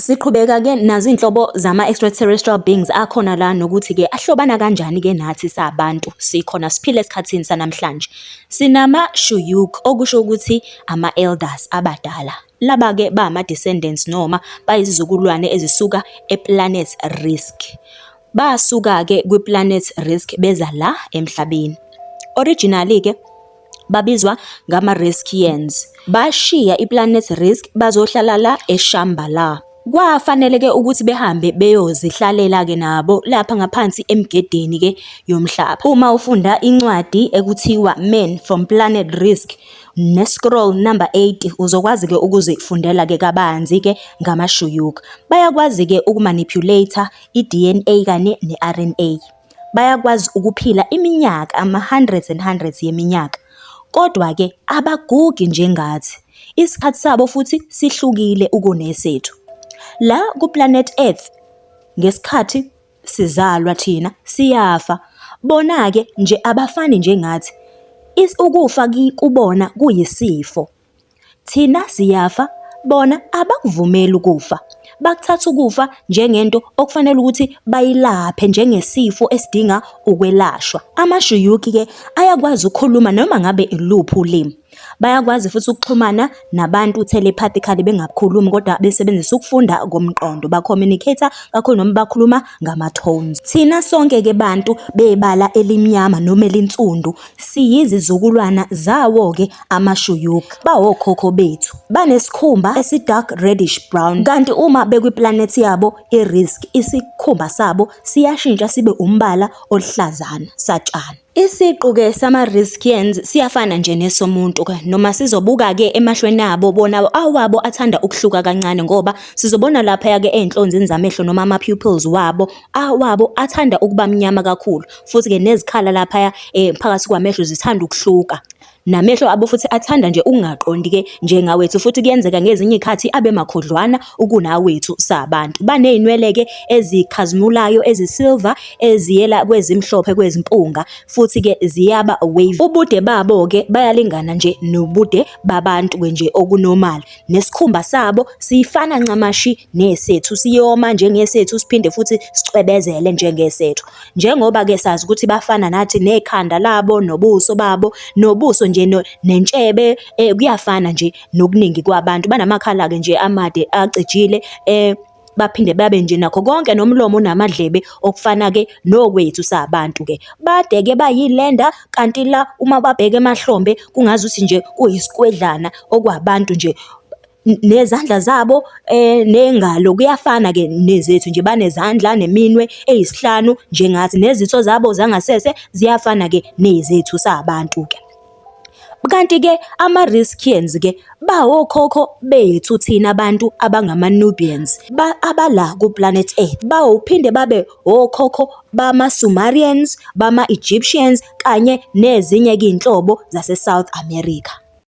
Siqhubeka-ke nazo iy'nhlobo zama-extraterrestrial beings akhona la nokuthi-ke ahlobana kanjani-ke nathi sabantu sikhona siphila esikhathini sanamhlanje. Sinama-Shuyuk, okusho ukuthi ama-elders abadala. Laba-ke ba ama-descendants noma bayizizukulwane ezisuka ePlanet Risk. Basuka-ke kwiPlanet Risk beza la emhlabeni. Originally-ke babizwa ngama-Riskians. Bashiya iPlanet Risk bazohlala la eShambhala. Kwafanele-ke ukuthi behambe beyozihlalela-ke nabo lapha ngaphansi emgedeni-ke yomhlaba. Uma ufunda incwadi ekuthiwa Men from Planet Risk ne-scroll number 80 uzokwazi-ke ukuzifundela-ke kabanzi-ke ngama-Shuyuk. Bayakwazi-ke ukumanipulate i-DNA kanye ne-RNA. Bayakwazi ukuphila iminyaka ama-hundreds and hundreds yeminyaka. Kodwa-ke abagugi njengathi. Isikhathi sabo futhi sihlukile kunesethu. La kuPlanet Earth ngesikhathi sizalwa thina siyafa. Bona-ke nje abafani njengathi. Ukufa kubona kuyisifo. Thina siyafa, bona abakuvumeli ukufa. Bakuthatha ukufa njengento okufanele ukuthi bayilaphe njengesifo esidinga ukwelashwa. Ama-Shuyuk-ke ayakwazi ukukhuluma noma ngabe iluphi ulimi. Bayakwazi futhi ukuxhumana nabantu telepathically bengakhulumi kodwa besebenzisa ukufunda komqondo. Ba-communicate kakhulu noma bakhuluma ngama-tones. Thina sonke-ke bantu bebala elimnyama noma elinsundu siyizizukulwana zawo-ke ama-Shuyuk. Bawokhokho bethu. Banesikhumba esi-dark reddish brown. Kanti uma bekwiplanethi yabo i-Risk, isikhumba sabo siyashintsha sibe umbala oluhlazana satshana. Isiqu-ke sama-Riskians siyafana nje nesomuntu-ke noma sizobuka-ke emahlweni abo bona awabo athanda ukuhluka kancane ngoba sizobona laphaya-ke ey'nhlonzini zamehlo noma ama-pupils wabo awabo athanda ukuba mnyama kakhulu futhi-ke nezikhala laphaya phakathi kwamehlo zithanda ukuhluka. Namehlo abo futhi athanda nje ukungaqondi-ke njengawethu futhi kuyenzeka ngezinye iy'khathi abe makhudlwana ukunawethu sabantu. Baney'nwele-ke ezikhazimulayo ezisilver eziyela kwezimhlophe kwezimpunga futhi-ke ziyaba wave. Ubude babo-ke bayalingana nje nobude babantu-ke nje okunormal. Nesikhumba sabo sifana ncamashi nesethu, siyoma njengesethu siphinde futhi sicwebezele njengesethu. Njengoba-ke sazi ukuthi bafana nathi nekhanda labo nobuso babo nobuso nje nentshebe kuyafana nje nokuningi kwabantu. Banamakhala-ke nje amade acijile baphinde babe nje nakho konke nomlomo namadlebe okufana-ke nokwethu sabantu-ke. Bade-ke bayilenda kanti la uma babheka emahlombe kungazuthi nje kuyisikwedlana okwabantu nje. Nezandla zabo nengalo kuyafana-ke nezethu nje, banezandla neminwe eyisihlanu njengathi, nezitho zabo zangasese ziyafana-ke nezethu sabantu-ke. Kanti-ke ama-Riskians-ke bawokhokho bethu thina abantu abangama-Nubians abala kuPlanet Earth. Bawuphinde babe okhokho bama-Sumerians, bama-Egyptians kanye nezinye-ke iy'nhlobo zase-South America.